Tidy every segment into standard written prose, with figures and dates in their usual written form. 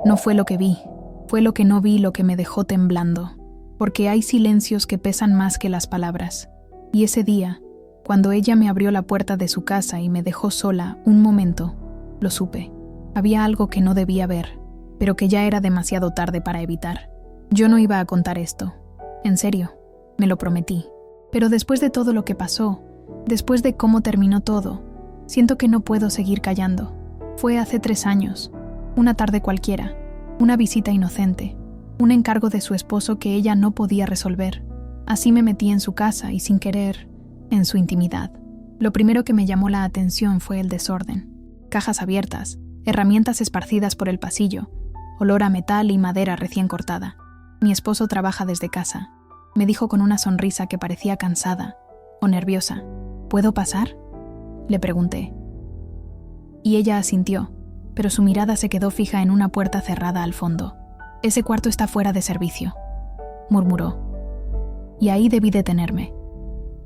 No fue lo que vi, fue lo que no vi lo que me dejó temblando, porque hay silencios que pesan más que las palabras. Y ese día, cuando ella me abrió la puerta de su casa y me dejó sola un momento, lo supe. Había algo que no debía ver, pero que ya era demasiado tarde para evitar. Yo no iba a contar esto. En serio, me lo prometí. Pero después de todo lo que pasó, después de cómo terminó todo, siento que no puedo seguir callando. Fue hace 3 años, una tarde cualquiera, una visita inocente, un encargo de su esposo que ella no podía resolver. Así me metí en su casa y sin querer, en su intimidad. Lo primero que me llamó la atención fue el desorden. Cajas abiertas, herramientas esparcidas por el pasillo, olor a metal y madera recién cortada. Mi esposo trabaja desde casa. Me dijo con una sonrisa que parecía cansada o nerviosa. ¿Puedo pasar?, le pregunté. Y ella asintió, pero su mirada se quedó fija en una puerta cerrada al fondo. «Ese cuarto está fuera de servicio», murmuró. Y ahí debí detenerme.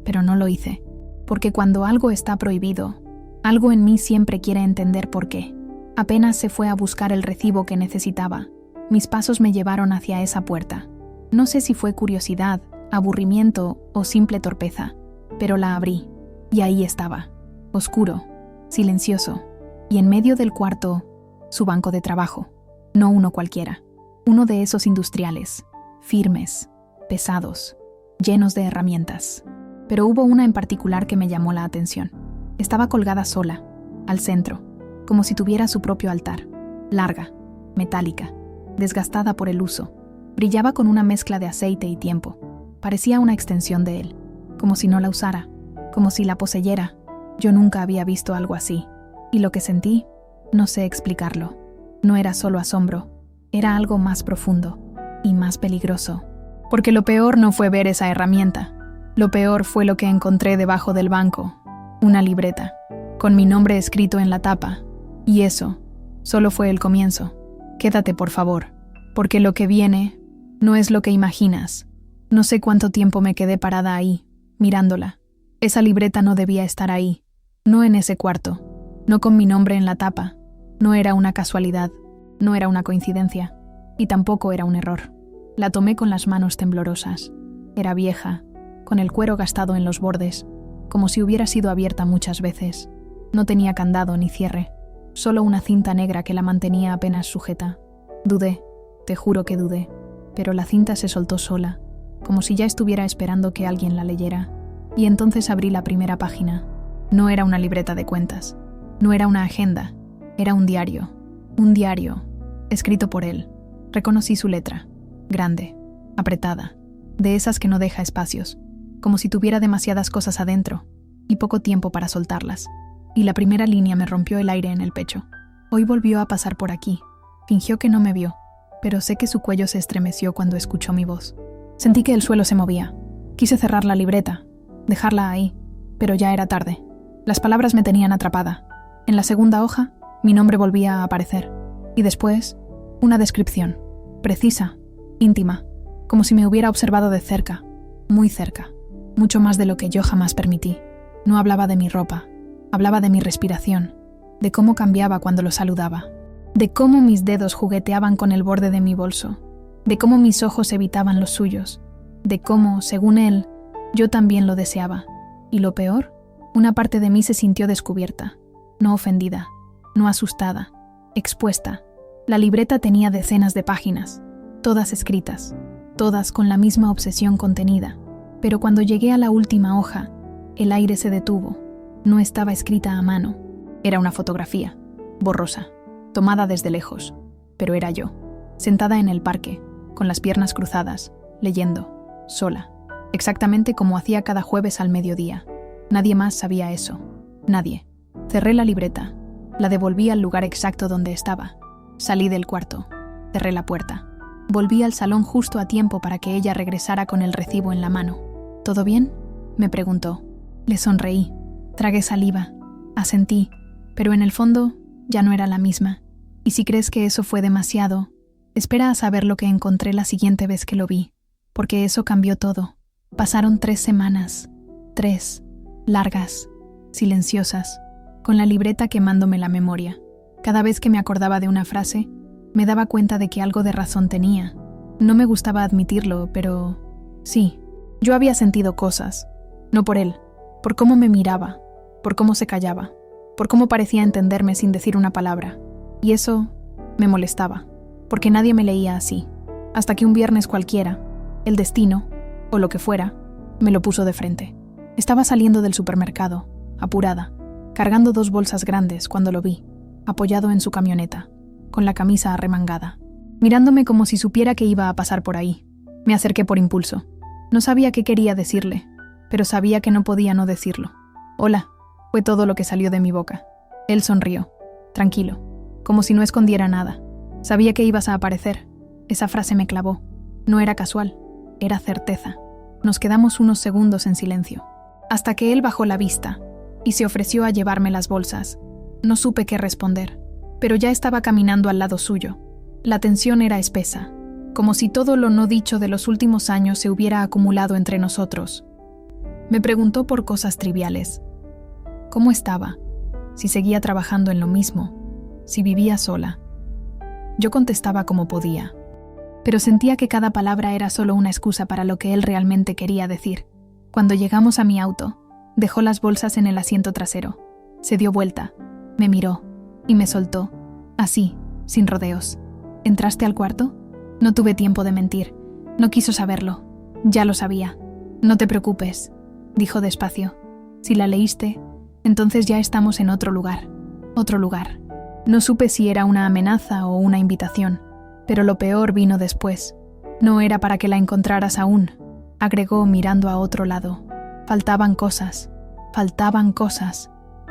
Pero no lo hice, porque cuando algo está prohibido, algo en mí siempre quiere entender por qué. Apenas se fue a buscar el recibo que necesitaba, mis pasos me llevaron hacia esa puerta. No sé si fue curiosidad, aburrimiento o simple torpeza, pero la abrí, y ahí estaba, oscuro, silencioso, y en medio del cuarto, su banco de trabajo. No uno cualquiera, uno de esos industriales, firmes, pesados, llenos de herramientas. Pero hubo una en particular que me llamó la atención. Estaba colgada sola, al centro, como si tuviera su propio altar, larga, metálica, desgastada por el uso. Brillaba con una mezcla de aceite y tiempo. Parecía una extensión de él, como si no la usara, como si la poseyera. Yo nunca había visto algo así, y lo que sentí, no sé explicarlo. No era solo asombro, era algo más profundo y más peligroso. Porque lo peor no fue ver esa herramienta. Lo peor fue lo que encontré debajo del banco, una libreta, con mi nombre escrito en la tapa. Y eso solo fue el comienzo. Quédate, por favor, porque lo que viene no es lo que imaginas. No sé cuánto tiempo me quedé parada ahí, mirándola. Esa libreta no debía estar ahí, no en ese cuarto, no con mi nombre en la tapa. No era una casualidad, no era una coincidencia, y tampoco era un error. La tomé con las manos temblorosas. Era vieja, con el cuero gastado en los bordes, como si hubiera sido abierta muchas veces. No tenía candado ni cierre, solo una cinta negra que la mantenía apenas sujeta. Dudé, te juro que dudé, pero la cinta se soltó sola, como si ya estuviera esperando que alguien la leyera. Y entonces abrí la primera página. No era una libreta de cuentas, no era una agenda, era un diario, escrito por él. Reconocí su letra, grande, apretada, de esas que no deja espacios, como si tuviera demasiadas cosas adentro y poco tiempo para soltarlas. Y la primera línea me rompió el aire en el pecho. Hoy volvió a pasar por aquí. Fingió que no me vio, pero sé que su cuello se estremeció cuando escuchó mi voz. Sentí que el suelo se movía. Quise cerrar la libreta, dejarla ahí, pero ya era tarde. Las palabras me tenían atrapada. En la segunda hoja, mi nombre volvía a aparecer. Y después, una descripción, precisa, íntima, como si me hubiera observado de cerca, muy cerca, mucho más de lo que yo jamás permití. No hablaba de mi ropa, hablaba de mi respiración, de cómo cambiaba cuando lo saludaba, de cómo mis dedos jugueteaban con el borde de mi bolso, de cómo mis ojos evitaban los suyos, de cómo, según él, yo también lo deseaba. Y lo peor, una parte de mí se sintió descubierta, no ofendida, no asustada, expuesta. La libreta tenía decenas de páginas, todas escritas, todas con la misma obsesión contenida. Pero cuando llegué a la última hoja, el aire se detuvo. No estaba escrita a mano. Era una fotografía, borrosa, tomada desde lejos. Pero era yo, sentada en el parque, con las piernas cruzadas, leyendo, sola, exactamente como hacía cada jueves al mediodía. Nadie más sabía eso. Nadie. Cerré la libreta, la devolví al lugar exacto donde estaba. Salí del cuarto, cerré la puerta. Volví al salón justo a tiempo para que ella regresara con el recibo en la mano. ¿Todo bien?, me preguntó. Le sonreí. Tragué saliva. Asentí, pero en el fondo ya no era la misma. Y si crees que eso fue demasiado, espera a saber lo que encontré la siguiente vez que lo vi, porque eso cambió todo. Pasaron 3 semanas. 3. Largas, silenciosas, con la libreta quemándome la memoria. Cada vez que me acordaba de una frase, Me daba cuenta de que algo de razón tenía. No me gustaba admitirlo, pero sí, yo había sentido cosas. No por él, por cómo me miraba, por cómo se callaba, por cómo parecía entenderme sin decir una palabra. Y eso me molestaba, porque nadie me leía así. Hasta que un viernes cualquiera, el destino, o lo que fuera, me lo puso de frente. Estaba saliendo del supermercado, apurada, cargando 2 bolsas grandes cuando lo vi, apoyado en su camioneta, con la camisa arremangada, mirándome como si supiera que iba a pasar por ahí. Me acerqué por impulso. No sabía qué quería decirle, pero sabía que no podía no decirlo. «Hola», fue todo lo que salió de mi boca. Él sonrió, tranquilo, como si no escondiera nada. «Sabía que ibas a aparecer». Esa frase me clavó. No era casual, era certeza. Nos quedamos unos segundos en silencio, hasta que él bajó la vista y se ofreció a llevarme las bolsas. No supe qué responder, pero ya estaba caminando al lado suyo. La tensión era espesa, como si todo lo no dicho de los últimos años se hubiera acumulado entre nosotros. Me preguntó por cosas triviales. ¿Cómo estaba? Si seguía trabajando en lo mismo, si vivía sola. Yo contestaba como podía, pero sentía que cada palabra era solo una excusa para lo que él realmente quería decir. Cuando llegamos a mi auto, dejó las bolsas en el asiento trasero. Se dio vuelta, me miró y me soltó, así, sin rodeos. ¿Entraste al cuarto? No tuve tiempo de mentir. No quiso saberlo. Ya lo sabía. «No te preocupes», dijo despacio. «Si la leíste, entonces ya estamos en otro lugar». Otro lugar. No supe si era una amenaza o una invitación, pero lo peor vino después. «No era para que la encontraras aún», agregó mirando a otro lado. Faltaban cosas.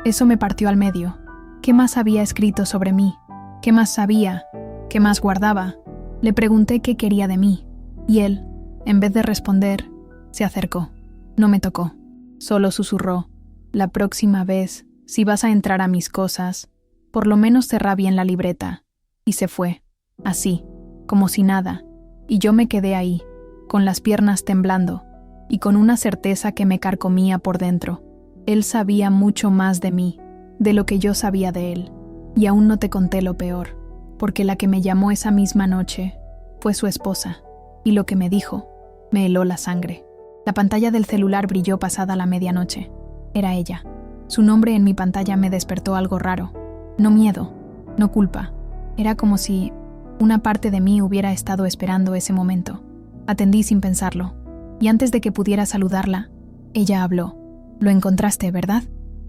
Eso me partió al medio. ¿Qué más había escrito sobre mí? ¿Qué más sabía? ¿Qué más guardaba? Le pregunté qué quería de mí, y él, en vez de responder, se acercó. No me tocó. Solo susurró: «La próxima vez, si vas a entrar a mis cosas, por lo menos cerrá bien la libreta». Y se fue, así, como si nada, y yo me quedé ahí, con las piernas temblando, y con una certeza que me carcomía por dentro. Él sabía mucho más de mí, de lo que yo sabía de él, y aún no te conté lo peor, porque la que me llamó esa misma noche fue su esposa, y lo que me dijo me heló la sangre. La pantalla del celular brilló pasada la medianoche. Era ella. Su nombre en mi pantalla me despertó algo raro. No miedo, no culpa. Era como si una parte de mí hubiera estado esperando ese momento. Atendí sin pensarlo, y antes de que pudiera saludarla, ella habló. «Lo encontraste, ¿verdad?»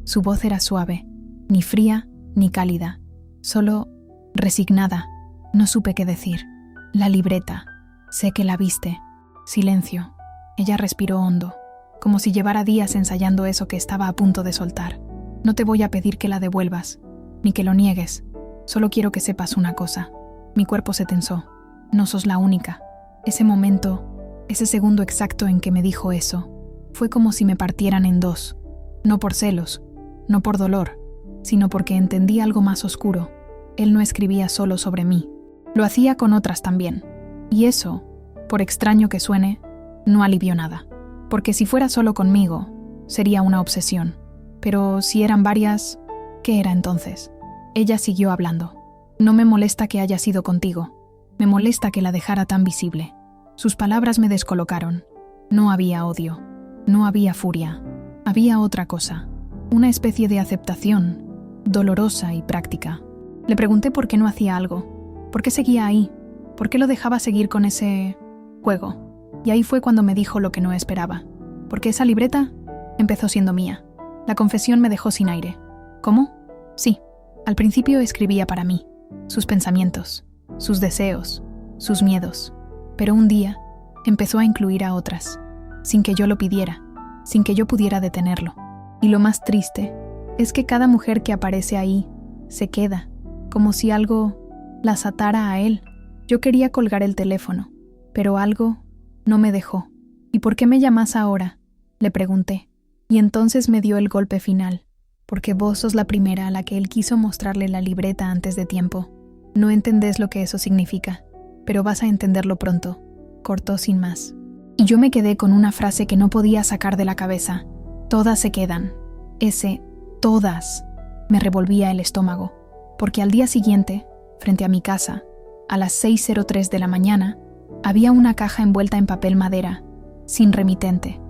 Su voz era suave, ni fría ni cálida, solo resignada. No supe qué decir. «La libreta. Sé que la viste». Silencio. Ella respiró hondo, como si llevara días ensayando eso que estaba a punto de soltar. «No te voy a pedir que la devuelvas, ni que lo niegues. Solo quiero que sepas una cosa». Mi cuerpo se tensó. «No sos la única». Ese momento, ese segundo exacto en que me dijo eso, fue como si me partieran en dos. No por celos, no por dolor, sino porque entendí algo más oscuro. Él no escribía solo sobre mí. Lo hacía con otras también. Y eso, por extraño que suene, no alivió nada. Porque si fuera solo conmigo, sería una obsesión. Pero si eran varias, ¿qué era entonces? Ella siguió hablando. «No me molesta que haya sido contigo. Me molesta que la dejara tan visible». Sus palabras me descolocaron. No había odio. No había furia. Había otra cosa. Una especie de aceptación, dolorosa y práctica. Le pregunté por qué no hacía algo. ¿Por qué seguía ahí? ¿Por qué lo dejaba seguir con ese juego? Y ahí fue cuando me dijo lo que no esperaba. Porque esa libreta empezó siendo mía. La confesión me dejó sin aire. ¿Cómo? Sí. Al principio escribía para mí. Sus pensamientos, sus deseos, sus miedos. Pero un día empezó a incluir a otras, sin que yo lo pidiera, sin que yo pudiera detenerlo. Y lo más triste es que cada mujer que aparece ahí se queda, como si algo las atara a él. Yo quería colgar el teléfono, pero algo no me dejó. «¿Y por qué me llamas ahora?», le pregunté. Y entonces me dio el golpe final. «Porque vos sos la primera a la que él quiso mostrarle la libreta antes de tiempo. No entendés lo que eso significa, pero vas a entenderlo pronto», cortó sin más. Y yo me quedé con una frase que no podía sacar de la cabeza. «Todas se quedan». Ese «todas» me revolvía el estómago, porque al día siguiente, frente a mi casa, a las 6:03 de la mañana, había una caja envuelta en papel madera, sin remitente,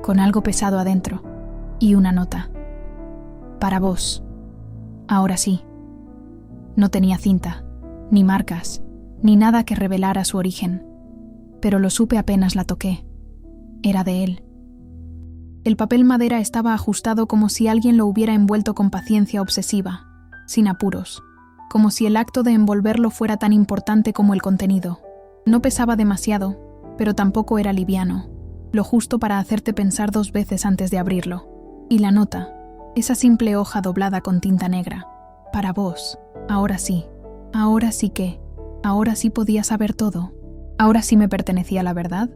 con algo pesado adentro, y una nota. Para vos. Ahora sí. No tenía cinta, ni marcas, ni nada que revelara su origen, pero lo supe apenas la toqué. Era de él. El papel madera estaba ajustado como si alguien lo hubiera envuelto con paciencia obsesiva, sin apuros, como si el acto de envolverlo fuera tan importante como el contenido. No pesaba demasiado, pero tampoco era liviano, lo justo para hacerte pensar 2 veces antes de abrirlo. Y la nota, esa simple hoja doblada con tinta negra. Para vos. Ahora sí. Ahora sí que. Ahora sí podía saber todo. Ahora sí me pertenecía la verdad.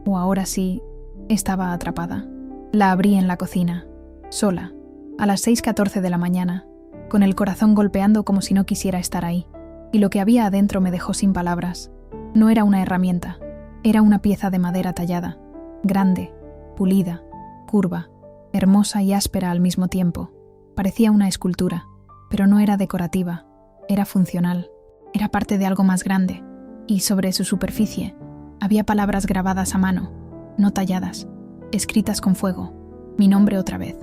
O ahora sí estaba atrapada. La abrí en la cocina, sola, a las 6:14 de la mañana, con el corazón golpeando como si no quisiera estar ahí. Y lo que había adentro me dejó sin palabras. No era una herramienta, era una pieza de madera tallada, grande, pulida, curva, hermosa y áspera al mismo tiempo. Parecía una escultura, pero no era decorativa, era funcional, era parte de algo más grande, y sobre su superficie había palabras grabadas a mano, no talladas, escritas con fuego, mi nombre otra vez,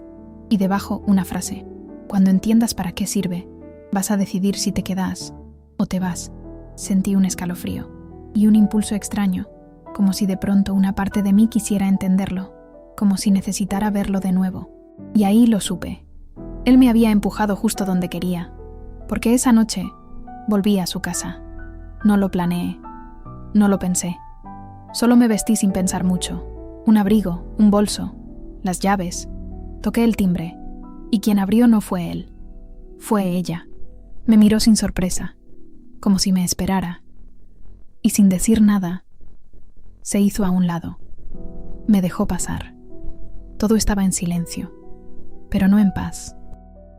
y debajo una frase: cuando entiendas para qué sirve, vas a decidir si te quedas o te vas. Sentí un escalofrío y un impulso extraño, como si de pronto una parte de mí quisiera entenderlo, como si necesitara verlo de nuevo. Y ahí lo supe. Él me había empujado justo donde quería, porque esa noche volví a su casa. No lo planeé, no lo pensé. Solo me vestí sin pensar mucho. Un abrigo, un bolso, las llaves. Toqué el timbre, y quien abrió no fue él, fue ella. Me miró sin sorpresa, como si me esperara, y sin decir nada, se hizo a un lado. Me dejó pasar. Todo estaba en silencio, pero no en paz.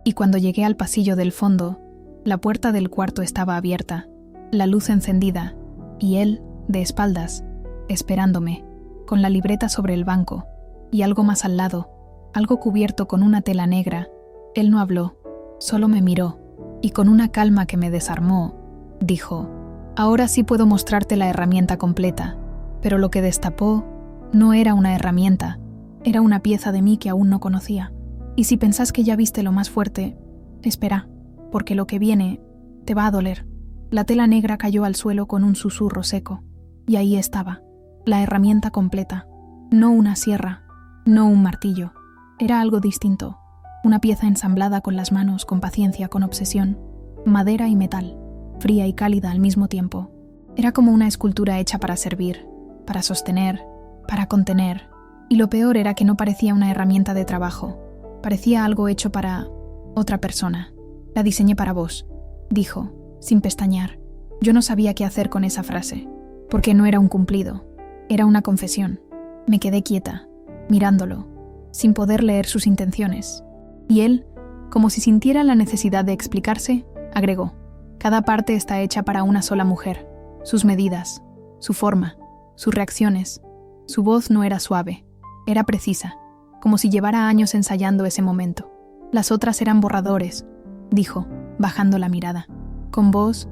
Y cuando llegué al pasillo del fondo, la puerta del cuarto estaba abierta, la luz encendida, y él, de espaldas, esperándome, con la libreta sobre el banco, y algo más al lado, algo cubierto con una tela negra. Él no habló, solo me miró, y con una calma que me desarmó, dijo: ahora sí puedo mostrarte la herramienta completa, pero lo que destapó no era una herramienta, era una pieza de mí que aún no conocía. Y si pensás que ya viste lo más fuerte, espera, porque lo que viene te va a doler. La tela negra cayó al suelo con un susurro seco, y ahí estaba, la herramienta completa. No una sierra, no un martillo, era algo distinto, una pieza ensamblada con las manos, con paciencia, con obsesión, madera y metal, fría y cálida al mismo tiempo. Era como una escultura hecha para servir, para sostener, para contener, y lo peor era que no parecía una herramienta de trabajo, parecía algo hecho para otra persona. La diseñé para vos, dijo, sin pestañear. Yo no sabía qué hacer con esa frase, porque no era un cumplido, era una confesión. Me quedé quieta, mirándolo, sin poder leer sus intenciones. Y él, como si sintiera la necesidad de explicarse, agregó: cada parte está hecha para una sola mujer. Sus medidas, su forma, sus reacciones. Su voz no era suave, era precisa, como si llevara años ensayando ese momento. Las otras eran borradores, dijo, bajando la mirada. Con vos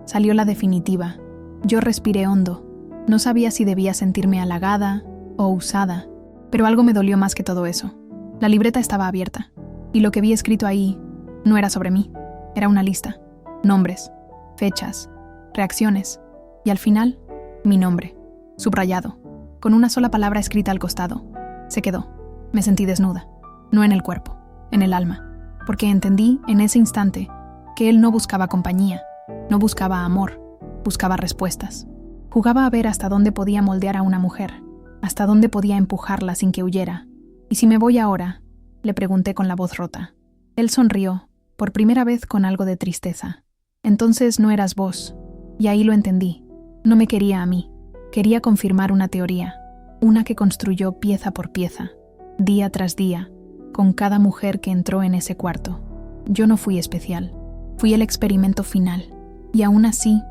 salió la definitiva. Yo respiré hondo. No sabía si debía sentirme halagada o usada, pero algo me dolió más que todo eso. La libreta estaba abierta, y lo que vi escrito ahí no era sobre mí, era una lista. Nombres, fechas, reacciones, y al final, mi nombre, subrayado, con una sola palabra escrita al costado. Se quedó. Me sentí desnuda, no en el cuerpo, en el alma, porque entendí en ese instante que él no buscaba compañía, no buscaba amor, buscaba respuestas. Jugaba a ver hasta dónde podía moldear a una mujer, hasta dónde podía empujarla sin que huyera. ¿Y si me voy ahora?, le pregunté con la voz rota. Él sonrió, por primera vez con algo de tristeza. Entonces no eras vos, y ahí lo entendí. No me quería a mí, quería confirmar una teoría, una que construyó pieza por pieza, día tras día, con cada mujer que entró en ese cuarto. Yo no fui especial, fui el experimento final, y aún así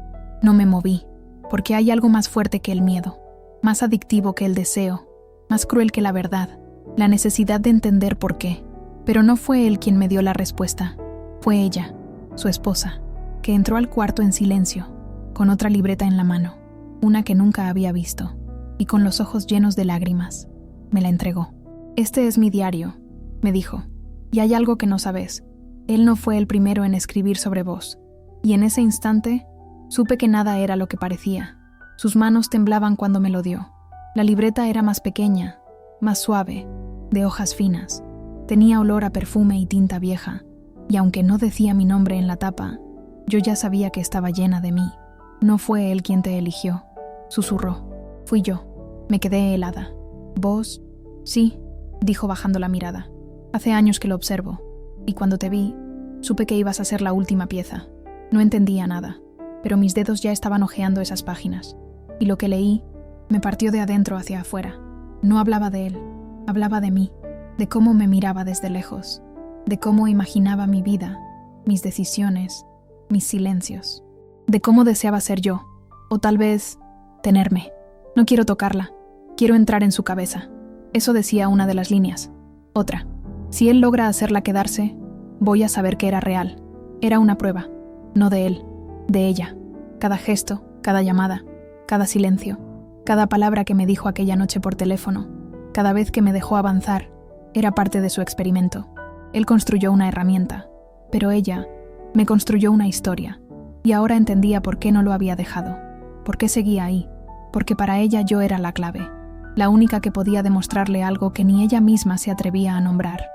no me moví, porque hay algo más fuerte que el miedo, más adictivo que el deseo, más cruel que la verdad, la necesidad de entender por qué. Pero no fue él quien me dio la respuesta, fue ella, su esposa, que entró al cuarto en silencio, con otra libreta en la mano, una que nunca había visto, y con los ojos llenos de lágrimas. Me la entregó. «Este es mi diario», me dijo, «y hay algo que no sabes. Él no fue el primero en escribir sobre vos». Y en ese instante, supe que nada era lo que parecía. Sus manos temblaban cuando me lo dio. La libreta era más pequeña, más suave, de hojas finas. Tenía olor a perfume y tinta vieja, y aunque no decía mi nombre en la tapa, yo ya sabía que estaba llena de mí. «No fue él quien te eligió», susurró. «Fui yo». Me quedé helada. «¿Vos?» «Sí», dijo bajando la mirada. «Hace años que lo observo, y cuando te vi, supe que ibas a ser la última pieza. No entendía nada, pero mis dedos ya estaban hojeando esas páginas, y lo que leí me partió de adentro hacia afuera. No hablaba de él, hablaba de mí, de cómo me miraba desde lejos, de cómo imaginaba mi vida, mis decisiones, mis silencios, de cómo deseaba ser yo, o tal vez tenerme. No quiero tocarla, quiero entrar en su cabeza». Eso decía una de las líneas. Otra: «Si él logra hacerla quedarse, voy a saber que era real. Era una prueba, no de él, de ella. Cada gesto, cada llamada, cada silencio, cada palabra que me dijo aquella noche por teléfono, cada vez que me dejó avanzar, era parte de su experimento. Él construyó una herramienta, pero ella me construyó una historia, y ahora entendía por qué no lo había dejado, por qué seguía ahí, porque para ella yo era la clave, la única que podía demostrarle algo que ni ella misma se atrevía a nombrar.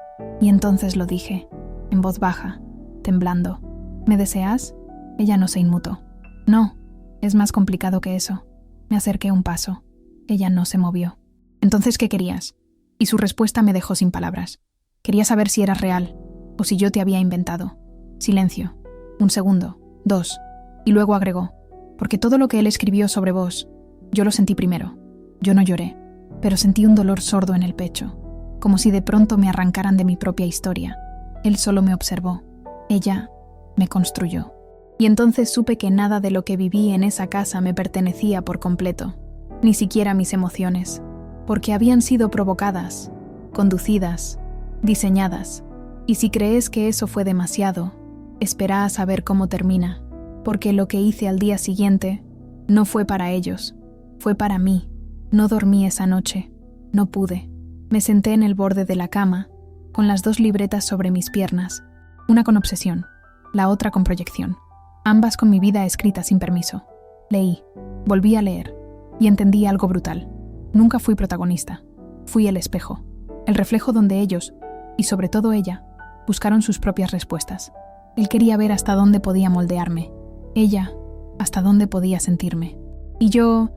Y entonces lo dije, en voz baja, temblando. «¿Me deseas?» Ella no se inmutó. «No, es más complicado que eso». Me acerqué un paso. Ella no se movió. «¿Entonces qué querías?» Y su respuesta me dejó sin palabras. «Quería saber si eras real, o si yo te había inventado». Silencio. 1 segundo, 2, y luego agregó: «Porque todo lo que él escribió sobre vos, yo lo sentí primero. Yo no lloré, pero sentí un dolor sordo en el pecho, como si de pronto me arrancaran de mi propia historia. Él solo me observó. Ella me construyó». Y entonces supe que nada de lo que viví en esa casa me pertenecía por completo, ni siquiera mis emociones, porque habían sido provocadas, conducidas, diseñadas. Y si crees que eso fue demasiado, espera a saber cómo termina, porque lo que hice al día siguiente no fue para ellos, fue para mí. No dormí esa noche, no pude. Me senté en el borde de la cama, con las 2 libretas sobre mis piernas, una con obsesión, la otra con proyección, ambas con mi vida escrita sin permiso. Leí, volví a leer, y entendí algo brutal. Nunca fui protagonista, fui el espejo, el reflejo donde ellos, y sobre todo ella, buscaron sus propias respuestas. Él quería ver hasta dónde podía moldearme, ella, hasta dónde podía sentirme. Y yo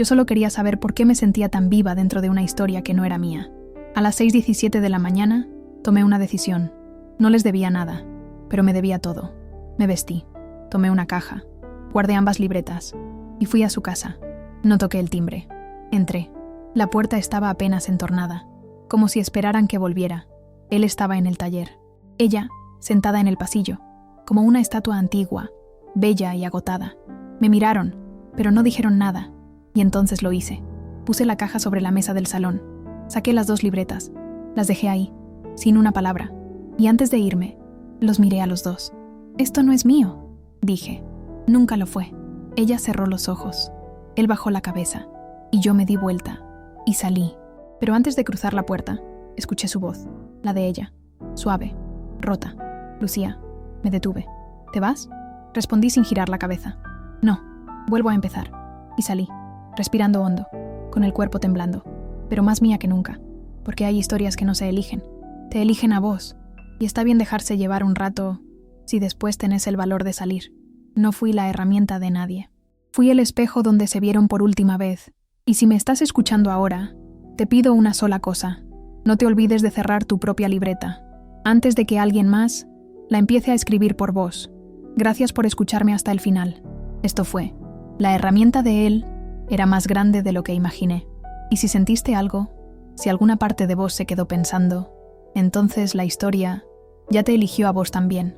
solo quería saber por qué me sentía tan viva dentro de una historia que no era mía. A las 6:17 de la mañana, tomé una decisión. No les debía nada, pero me debía todo. Me vestí, tomé una caja, guardé ambas libretas y fui a su casa. No toqué el timbre. Entré. La puerta estaba apenas entornada, como si esperaran que volviera. Él estaba en el taller. Ella, sentada en el pasillo, como una estatua antigua, bella y agotada. Me miraron, pero no dijeron nada. Y entonces lo hice. Puse la caja sobre la mesa del salón. Saqué las 2 libretas. Las dejé ahí, sin una palabra. Y antes de irme, los miré a los 2. «Esto no es mío», dije. «Nunca lo fue». Ella cerró los ojos. Él bajó la cabeza. Y yo me di vuelta. Y salí. Pero antes de cruzar la puerta, escuché su voz, la de ella. Suave, rota. «Lucía». Me detuve. «¿Te vas?» Respondí sin girar la cabeza. «No, vuelvo a empezar». Y salí, respirando hondo, con el cuerpo temblando, pero más mía que nunca, porque hay historias que no se eligen, te eligen a vos, y está bien dejarse llevar un rato si después tenés el valor de salir. No fui la herramienta de nadie. Fui el espejo donde se vieron por última vez, y si me estás escuchando ahora, te pido una sola cosa: no te olvides de cerrar tu propia libreta, antes de que alguien más la empiece a escribir por vos. Gracias por escucharme hasta el final. Esto fue La herramienta de él era más grande de lo que imaginé. Y si sentiste algo, si alguna parte de vos se quedó pensando, entonces la historia ya te eligió a vos también.